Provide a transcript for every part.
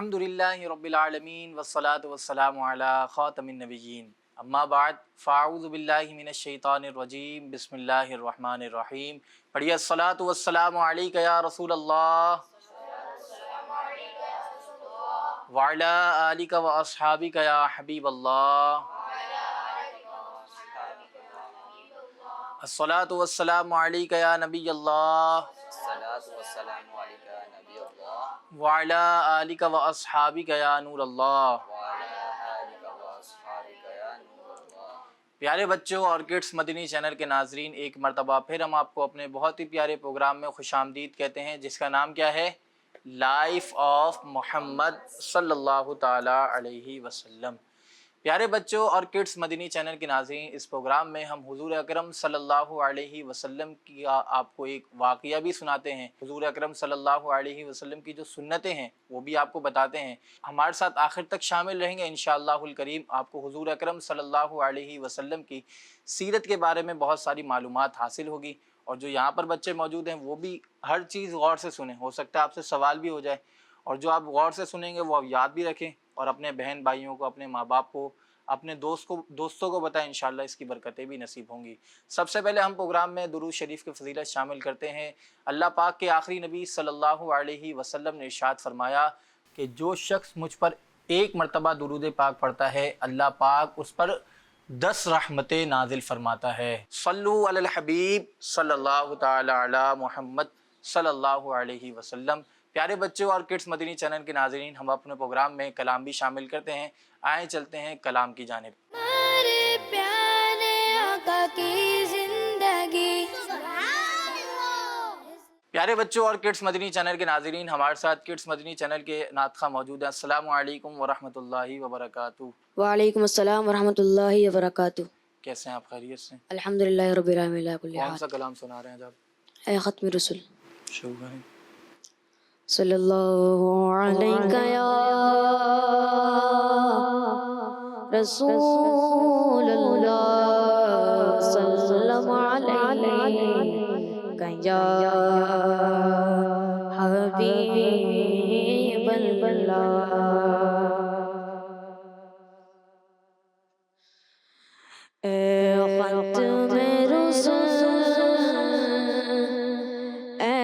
الحمدللہ رب العالمین والصلاة والسلام علی خاتم النبیین اما بعد فاعوذ باللہ من الشیطان الرجیم بسم اللہ الرحمن الرحیم. پڑھیے الصلاۃ والسلام علیک یا رسول اللہ وعلی آلک و اصحابک یا حبیب اللہ. الصلاۃ والسلام علیک یا نبی اللہ وعلی آلک و اصحابک یا نور اللہ. پیارے بچوں اور کڈس مدنی چینل کے ناظرین، ایک مرتبہ پھر ہم آپ کو اپنے بہت ہی پیارے پروگرام میں خوش آمدید کہتے ہیں، جس کا نام کیا ہے؟ لائف آف محمد صلی اللہ تعالی علیہ وسلم. پیارے بچوں اور کڈس مدنی چینل کے ناظرین، اس پروگرام میں ہم حضور اکرم صلی اللہ علیہ وسلم کی آپ کو ایک واقعہ بھی سناتے ہیں. حضور اکرم صلی اللہ علیہ وسلم کی جو سنتیں ہیں وہ بھی آپ کو بتاتے ہیں. ہمارے ساتھ آخر تک شامل رہیں گے انشاءاللہ الکریم. آپ کو حضور اکرم صلی اللہ علیہ وسلم کی سیرت کے بارے میں بہت ساری معلومات حاصل ہوگی، اور جو یہاں پر بچے موجود ہیں وہ بھی ہر چیز غور سے سنیں. ہو سکتا ہے آپ سے سوال بھی ہو جائے، اور جو آپ غور سے سنیں گے وہ آپ یاد بھی رکھیں، اور اپنے بہن بھائیوں کو، اپنے ماں باپ کو، اپنے دوستوں کو بتائیں. انشاءاللہ اس کی برکتیں بھی نصیب ہوں گی. سب سے پہلے ہم پروگرام میں درود شریف کی فضیلت شامل کرتے ہیں. اللہ پاک کے آخری نبی صلی اللہ علیہ وسلم نے ارشاد فرمایا کہ جو شخص مجھ پر ایک مرتبہ درود پاک پڑھتا ہے، اللہ پاک اس پر 10 رحمتیں نازل فرماتا ہے. صلو علی الحبیب صلی اللہ تعالی علی محمد صلی اللہ علیہ وسلم. پیارے بچوں اور کڈس مدنی چینل کے ناظرین، ہم اپنے پروگرام میں کلام بھی شامل کرتے ہیں. آئیں چلتے ہیں کلام کی جانب. ہمارے پیارے آقا کی زندگی. پیارے بچوں اور کڈس مدنی چینل کے ناظرین، ہمارے ساتھ کڈس مدنی چینل کے نعت خواہ موجود ہیں. السلام علیکم ورحمۃ اللہ وبرکاتہ. وعلیکم السلام ورحمۃ اللہ وبرکاتہ. کیسے ہیں آپ؟ خیریت سے؟ الحمدللہ رب العالمین علی کل کون حال. سا کلام سنا رہے ہیں جب؟ اے ختم رسول شروع کریں. صلی اللہ علیہ یا رسول اللہ صلی اللہ علیہ یا حبیب اللہ. اے ختم رسول، اے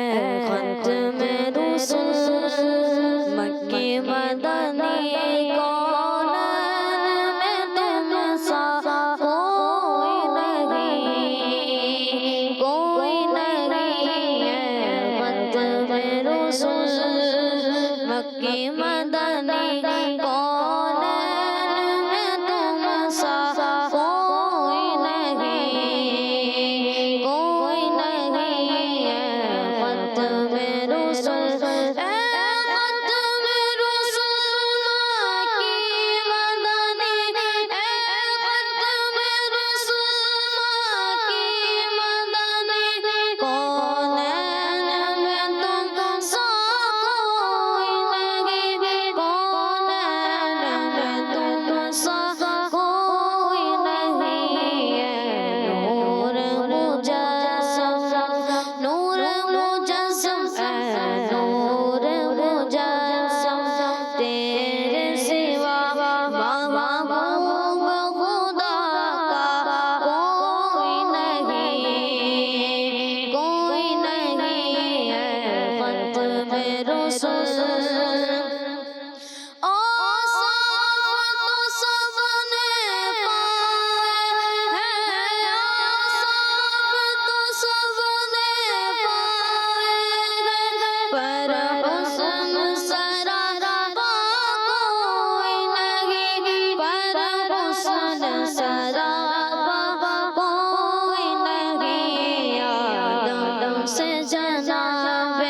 ختم رسول، مکی مدنی کونین میں تم سا کوئی نہیں، کوئی نہیں. اے ختم رسول، مکی مدنی کونین میں تم سا کوئی نہیں، کوئی نہیں. اے ختم رسول، اے ختم رسول، مکی مدنی. اے ختم رسول، مکی مدنی، کونین میں تم سا کوئی نہیں، کونین میں تم سا کوئی نہیں. اے نور مجسم، نور مجسم، اے نور مجسم، تیرے سوا محبوب خدا کا کوئی نہیں، کوئی نہیں. اے ختم رسول، آصاف تو سب نے پائے ہیں، آصاف تو سب نے پائے ہیں، پر حسن سراپا کوئی نہیں، پر حسن سراپا کوئی نہیں. آدم سے جناب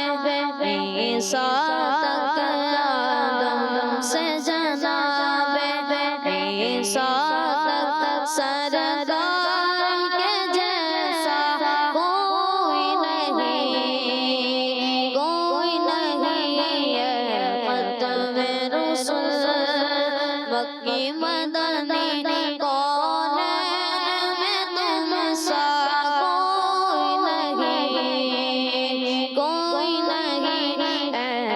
عیسیٰ تک، آدم سے جناب عیسیٰ تک، سردار کے جیسا کوئی نہیں، کوئی نہیں. اے ختم رسول، مکی مدنی، کونین میں تم سا کوئی نہیں، کوئی نہیں. اے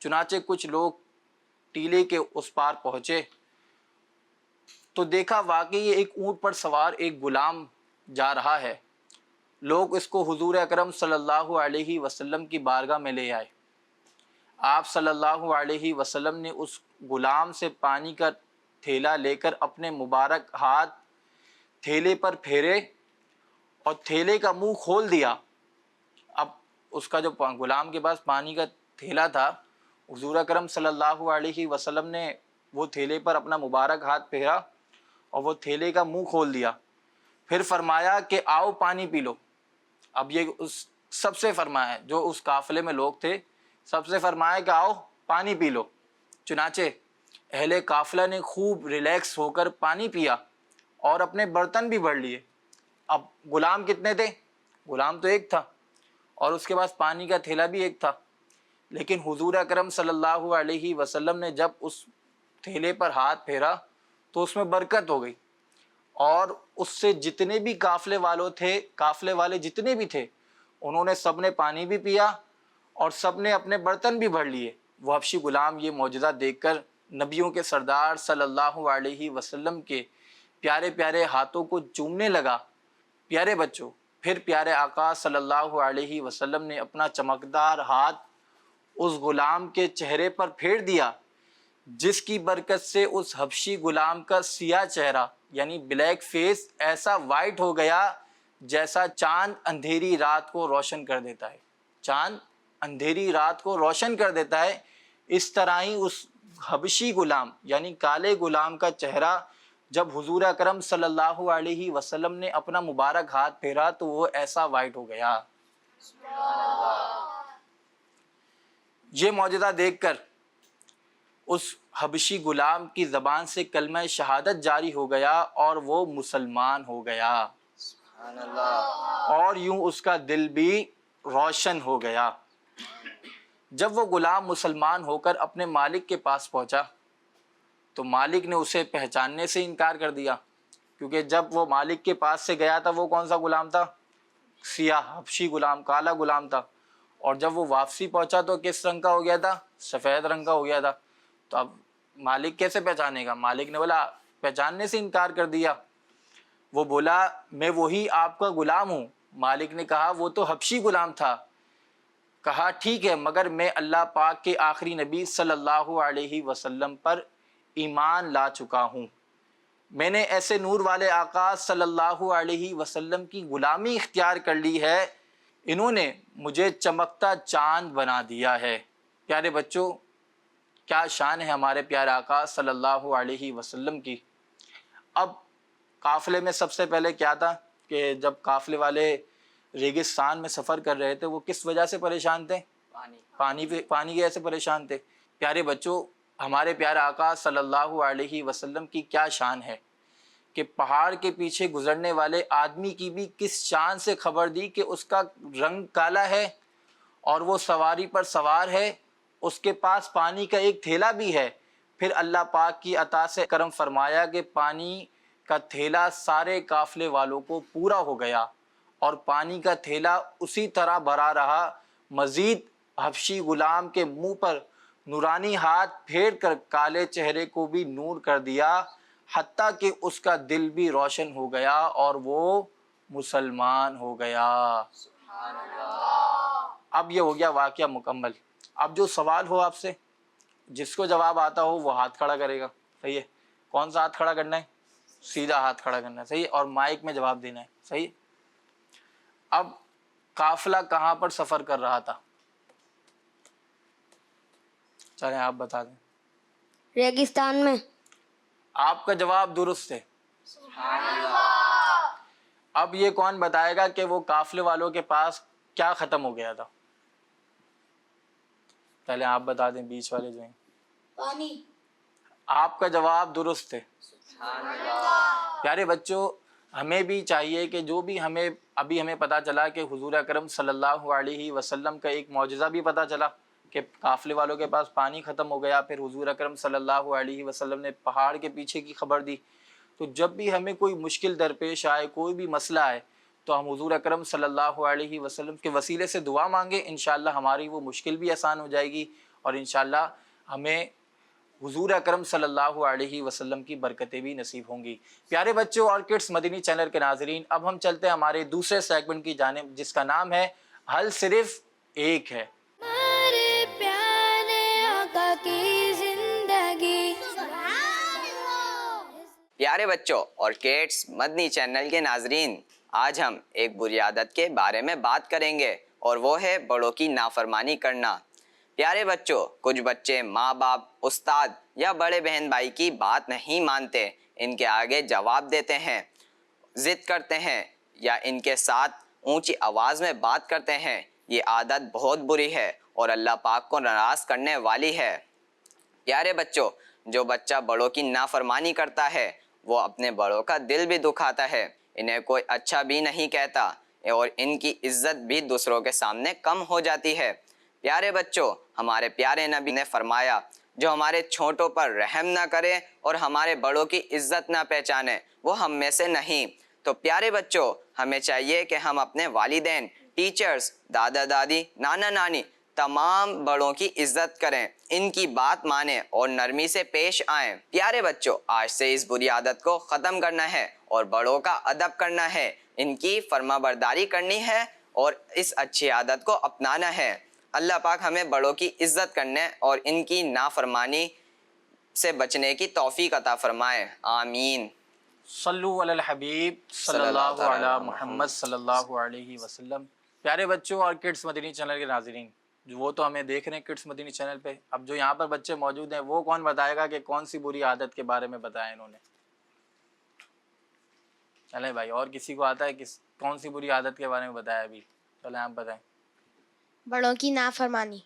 چنانچہ کچھ لوگ ٹیلے کے اس پار پہنچے تو دیکھا واقعی ایک اونٹ پر سوار ایک غلام جا رہا ہے۔ لوگ اس کو حضور اکرم صلی اللہ علیہ وسلم کی بارگاہ میں لے آئے۔ آپ صلی اللہ علیہ وسلم نے اس غلام سے پانی کا تھیلا لے کر اپنے مبارک ہاتھ تھیلے پر پھیرے اور تھیلے کا منہ کھول دیا۔ اب اس کا جو غلام کے پاس پانی کا تھیلا تھا، حضور اکرم صلی اللہ علیہ وسلم نے وہ تھیلے پر اپنا مبارک ہاتھ پھیرا اور وہ تھیلے کا منہ کھول دیا۔ پھر فرمایا کہ آؤ پانی پی لو۔ اب یہ اس سب سے فرمایا، جو اس قافلے میں لوگ تھے سب سے فرمایا کہ آؤ پانی پی لو۔ چنانچہ اہل قافلہ نے خوب ریلیکس ہو کر پانی پیا اور اپنے برتن بھی بھر لیے۔ اب غلام کتنے تھے؟ غلام تو ایک تھا اور اس کے پاس پانی کا تھیلا بھی ایک تھا، لیکن حضور اکرم صلی اللہ علیہ وسلم نے جب اس تھیلے پر ہاتھ پھیرا تو اس میں برکت ہو گئی، اور اس سے جتنے بھی قافلے والے جتنے بھی تھے انہوں نے سب نے پانی بھی پیا اور سب نے اپنے برتن بھی بھر لیے۔ وہ حبشی غلام یہ معجزہ دیکھ کر نبیوں کے سردار صلی اللہ علیہ وسلم کے پیارے پیارے ہاتھوں کو چومنے لگا۔ پیارے بچوں، پھر پیارے آقا صلی اللہ علیہ وسلم نے اپنا چمکدار ہاتھ اس غلام کے چہرے پر پھیر دیا، جس کی برکت سے اس حبشی غلام کا سیاہ چہرہ یعنی بلیک فیس ایسا وائٹ ہو گیا جیسا چاند اندھیری رات کو روشن کر دیتا ہے۔ چاند اندھیری رات کو روشن کر دیتا ہے، اس طرح ہی اس حبشی غلام یعنی کالے غلام کا چہرہ جب حضور اکرم صلی اللہ علیہ وسلم نے اپنا مبارک ہاتھ پھیرا تو وہ ایسا وائٹ ہو گیا۔ یہ معجزہ دیکھ کر اس حبشی غلام کی زبان سے کلمہ شہادت جاری ہو گیا اور وہ مسلمان ہو گیا، اور یوں اس کا دل بھی روشن ہو گیا۔ جب وہ غلام مسلمان ہو کر اپنے مالک کے پاس پہنچا تو مالک نے اسے پہچاننے سے انکار کر دیا، کیونکہ جب وہ مالک کے پاس سے گیا تھا وہ کون سا غلام تھا؟ سیاہ حبشی غلام، کالا غلام تھا، اور جب وہ واپسی پہنچا تو کس رنگ کا ہو گیا تھا؟ سفید رنگ کا ہو گیا تھا۔ تو اب مالک کیسے پہچانے گا؟ مالک نے بولا پہچاننے سے انکار کر دیا۔ وہ بولا میں وہی آپ کا غلام ہوں۔ مالک نے کہا وہ تو حبشی غلام تھا۔ کہا ٹھیک ہے، مگر میں اللہ پاک کے آخری نبی صلی اللہ علیہ وسلم پر ایمان لا چکا ہوں۔ میں نے ایسے نور والے آقا صلی اللہ علیہ وسلم کی غلامی اختیار کر لی ہے، انہوں نے مجھے چمکتا چاند بنا دیا ہے۔ پیارے بچوں، کیا شان ہے ہمارے پیارے آقا صلی اللہ علیہ وسلم کی۔ اب قافلے میں سب سے پہلے کیا تھا کہ جب قافلے والے ریگستان میں سفر کر رہے تھے وہ کس وجہ سے پریشان تھے؟ پانی کی وجہ سے پریشان تھے۔ پیارے بچوں، ہمارے پیارے آقا صلی اللہ علیہ وسلم کی کیا شان ہے کہ پہاڑ کے پیچھے گزرنے والے آدمی کی بھی کس شان سے خبر دی کہ اس کا رنگ کالا ہے اور وہ سواری پر سوار ہے، اس کے پاس پانی کا ایک تھیلا بھی ہے۔ پھر اللہ پاک کی عطا سے کرم فرمایا کہ پانی کا تھیلا سارے قافلے والوں کو پورا ہو گیا اور پانی کا تھیلا اسی طرح بھرا رہا۔ مزید حبشی غلام کے منہ پر نورانی ہاتھ پھیر کر کالے چہرے کو بھی نور کر دیا، حتیٰ کہ اس کا دل بھی روشن ہو گیا اور وہ مسلمان ہو گیا۔ اب یہ ہو گیا واقعہ مکمل۔ اب جو سوال ہو آپ سے، جس کو جواب آتا ہو وہ ہاتھ کھڑا کرے گا، صحیح ہے؟ کون سا ہاتھ کھڑا کرنا ہے؟ سیدھا ہاتھ کھڑا کرنا ہے، صحیح ہے؟ اور مائک میں جواب دینا ہے، صحیح؟ اب قافلہ کہاں پر سفر کر رہا تھا؟ چلیں آپ بتا دیں۔ ریگستان میں۔ آپ کا جواب درست ہے۔ اب یہ کون بتائے گا کہ وہ قافلے والوں کے پاس کیا ختم ہو گیا تھا؟ پہلے آپ بتا دیں، بیچ والے جو ہیں۔ پانی۔ آپ کا جواب درست ہے۔ پیارے بچوں، ہمیں بھی چاہیے کہ جو بھی ہمیں پتہ چلا کہ حضور اکرم صلی اللہ علیہ وسلم کا ایک معجزہ بھی پتہ چلا کہ قافلے والوں کے پاس پانی ختم ہو گیا، پھر حضور اکرم صلی اللہ علیہ وسلم نے پہاڑ کے پیچھے کی خبر دی، تو جب بھی ہمیں کوئی مشکل درپیش آئے، کوئی بھی مسئلہ آئے، تو ہم حضور اکرم صلی اللہ علیہ وسلم کے وسیلے سے دعا مانگیں، انشاءاللہ ہماری وہ مشکل بھی آسان ہو جائے گی اور انشاءاللہ ہمیں حضور اکرم صلی اللہ علیہ وسلم کی برکتیں بھی نصیب ہوں گی۔ پیارے بچوں اور کڈس مدنی چینل کے ناظرین، اب ہم چلتے ہیں ہمارے دوسرے سیگمنٹ کی جانب، جس کا نام ہے حل صرف ایک ہے۔ ہمارے پیارے آقا کی زندگی۔ پیارے بچوں اور کیڈس مدنی چینل کے ناظرین، آج ہم ایک بری عادت کے بارے میں بات کریں گے، اور وہ ہے بڑوں کی نافرمانی کرنا۔ پیارے بچوں، کچھ بچے ماں باپ، استاد یا بڑے بہن بھائی کی بات نہیں مانتے، ان کے آگے جواب دیتے ہیں، ضد کرتے ہیں یا ان کے ساتھ اونچی آواز میں بات کرتے ہیں۔ یہ عادت بہت بری ہے اور اللہ پاک کو ناراض کرنے والی ہے۔ پیارے بچوں، جو بچہ بڑوں کی نافرمانی کرتا ہے وہ اپنے بڑوں کا دل بھی دکھاتا ہے، انہیں کوئی اچھا بھی نہیں کہتا، اور ان کی عزت بھی دوسروں کے سامنے کم ہو جاتی ہے۔ پیارے بچوں، ہمارے پیارے نبی نے فرمایا، جو ہمارے چھوٹوں پر رحم نہ کرے اور ہمارے بڑوں کی عزت نہ پہچانے وہ ہم میں سے نہیں۔ تو پیارے بچوں، ہمیں چاہیے کہ ہم اپنے والدین، ٹیچرز، دادا دادی، نانا نانی، تمام بڑوں کی عزت کریں، ان کی بات مانیں اور نرمی سے پیش آئیں۔ پیارے بچوں، آج سے اس بری عادت کو ختم کرنا ہے اور بڑوں کا ادب کرنا ہے، ان کی فرما برداری کرنی ہے اور اس اچھی عادت کو اپنانا ہے۔ اللہ پاک ہمیں بڑوں کی عزت کرنے اور ان کی نافرمانی سے بچنے کی توفیق عطا فرمائے، آمین۔ صلو علی الحبیب صلی اللہ علی محمد صلی اللہ علیہ وسلم۔ پیارے بچوں اور کڈس مدنی چینل کے ناظرین، جو وہ تو ہمیں دیکھ رہے ہیں کڈس مدنی چینل پہ، اب جو یہاں پر بچے موجود ہیں وہ کون بتائے گا کہ کون سی بری عادت کے بارے میں بتایا انہوں نے؟ چلیں بھائی، اور کسی کو آتا ہے کون سی بری عادت کے بارے میں بتایا ابھی؟ چلیں آپ بتائیں۔ بڑوں کی نافرمانی۔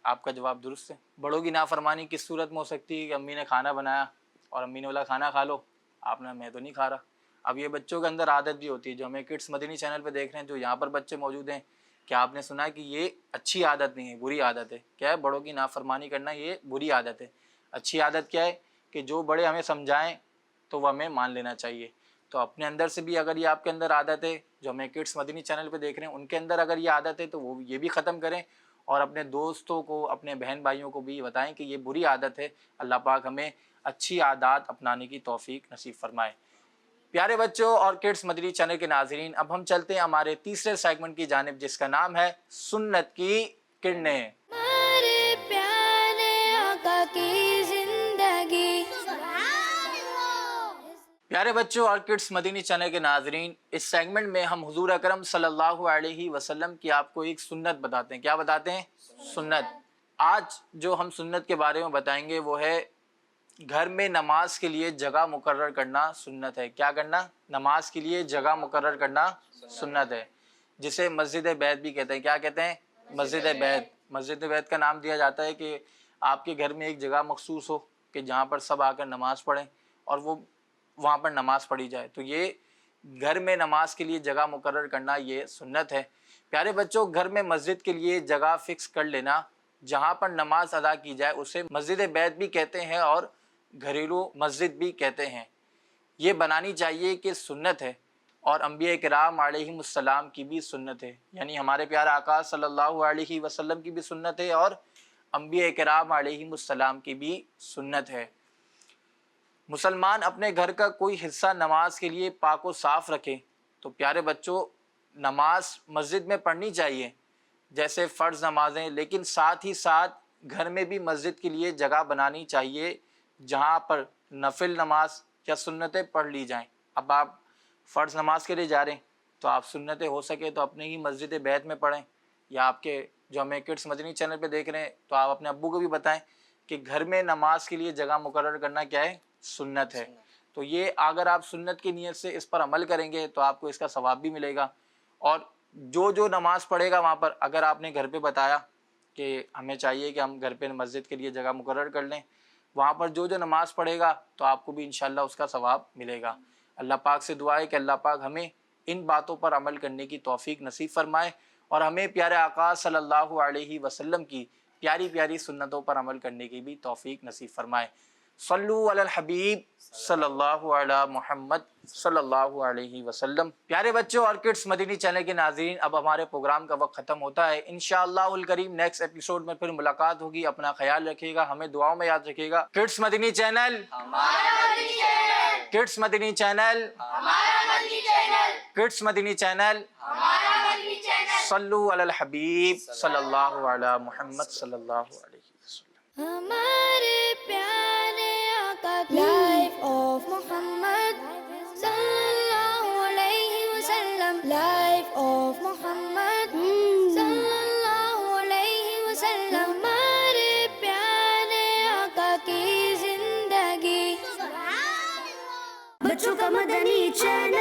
آپ کا جواب درست ہے۔ بڑوں کی نافرمانی کس صورت میں ہو سکتی ہے؟ کہ امی نے کھانا بنایا اور امی نے بولا کھانا کھا لو، آپ نے میں تو نہیں کھا رہا۔ اب یہ بچوں کے اندر عادت بھی ہوتی ہے، جو ہمیں کڈس مدنی چینل پہ دیکھ رہے ہیں، جو یہاں پر بچے موجود ہیں، کیا آپ نے سنا ہے کہ یہ اچھی عادت نہیں ہے، بری عادت ہے؟ کیا ہے؟ بڑوں کی نافرمانی کرنا یہ بری عادت ہے۔ اچھی عادت کیا ہے؟ کہ جو بڑے ہمیں سمجھائیں تو وہ ہمیں مان لینا چاہیے۔ تو اپنے اندر سے بھی اگر یہ آپ کے اندر عادت ہے، جو ہمیں کڈس مدنی چینل پہ دیکھ رہے ہیں ان کے اندر اگر یہ عادت ہے، تو وہ یہ بھی ختم کریں، اور اپنے دوستوں کو، اپنے بہن بھائیوں کو بھی بتائیں کہ یہ بری عادت ہے۔ اللہ پاک ہمیں اچھی عادات اپنانے کی توفیق نصیب فرمائے۔ پیارے بچوں اور کڈس مدنی چینل کے ناظرین، اب ہم چلتے ہیں ہمارے تیسرے سیگمنٹ کی جانب، جس کا نام ہے سنت کی کرنیں۔ ہمارے پیارے آقا کی زندگی۔ پیارے بچوں اور کڈس مدنی چینل کے ناظرین، اس سیگمنٹ میں ہم حضور اکرم صلی اللہ علیہ وسلم کی آپ کو ایک سنت بتاتے ہیں۔ کیا بتاتے ہیں؟ سنت۔ آج جو ہم سنت کے بارے میں بتائیں گے وہ ہے گھر میں نماز کے لیے جگہ مقرر کرنا سنت ہے۔ کیا کرنا؟ نماز کے لیے جگہ مقرر کرنا سنت ہے، جسے مسجد بیت بھی کہتے ہیں۔ کیا کہتے ہیں؟ مسجد بیت۔ مسجد بیت کا نام دیا جاتا ہے کہ آپ کے گھر میں ایک جگہ مخصوص ہو کہ جہاں پر سب آ کر نماز پڑھیں اور وہ وہاں پر نماز پڑھی جائے۔ تو یہ گھر میں نماز کے لیے جگہ مقرر کرنا یہ سنت ہے۔ پیارے بچوں، گھر میں مسجد کے لیے جگہ فکس کر لینا جہاں پر نماز ادا کی جائے اسے مسجد بیت بھی کہتے ہیں اور گھریلو مسجد بھی کہتے ہیں۔ یہ بنانی چاہیے کہ سنت ہے، اور انبیاء کرام علیہم السلام کی بھی سنت ہے، یعنی ہمارے پیارے آقا صلی اللہ علیہ وسلم کی بھی سنت ہے اور انبیاء کرام علیہم السلام کی بھی سنت ہے۔ مسلمان اپنے گھر کا کوئی حصہ نماز کے لیے پاک و صاف رکھے۔ تو پیارے بچوں، نماز مسجد میں پڑھنی چاہیے جیسے فرض نمازیں، لیکن ساتھ ہی ساتھ گھر میں بھی مسجد کے لیے جگہ بنانی چاہیے جہاں پر نفل نماز یا سنتیں پڑھ لی جائیں۔ اب آپ فرض نماز کے لیے جا رہے ہیں تو آپ سنتیں ہو سکے تو اپنے ہی مسجد بیت میں پڑھیں، یا آپ کے جو ہمیں کڈس مدنی چینل پہ دیکھ رہے ہیں تو آپ اپنے ابو کو بھی بتائیں کہ گھر میں نماز کے لیے جگہ مقرر کرنا کیا ہے؟ سنت ہے۔ تو یہ اگر آپ سنت کی نیت سے اس پر عمل کریں گے تو آپ کو اس کا ثواب بھی ملے گا، اور جو نماز پڑھے گا وہاں پر اگر آپ نے گھر پہ بتایا کہ ہمیں چاہیے کہ ہم گھر پہ مسجد کے لیے جگہ مقرر کر لیں، وہاں پر جو نماز پڑھے گا تو آپ کو بھی انشاءاللہ اس کا ثواب ملے گا۔ اللہ پاک سے دعا ہے کہ اللہ پاک ہمیں ان باتوں پر عمل کرنے کی توفیق نصیب فرمائے، اور ہمیں پیارے آقا صلی اللہ علیہ وسلم کی پیاری پیاری سنتوں پر عمل کرنے کی بھی توفیق نصیب فرمائے۔ صلو علی الحبیب صلی اللہ علی محمد صلی اللہ علیہ وسلم۔ پیارے بچوں اور کڈس مدنی چینل کے ناظرین، اب ہمارے پروگرام کا وقت ختم ہوتا ہے۔ انشاءاللہ الکریم نیکسٹ ایپیسوڈ میں پھر ملاقات ہوگی۔ اپنا خیال رکھیے گا، ہمیں دعاؤں میں یاد رکھیے گا۔ کڈس مدنی چینل کڈس مدنی چینل کڈس مدنی چینل صلو علی الحبیب صلی اللہ علی محمد صلی اللہ علیہ وسلم۔ ہمارے پیارے آقا کی لائف آف محمد صلی اللہ علیہ وسلم، لائف آف محمد صلی اللہ علیہ وسلم، ہمارے پیارے آقا کی زندگی۔ بچوں کا مدنی چینل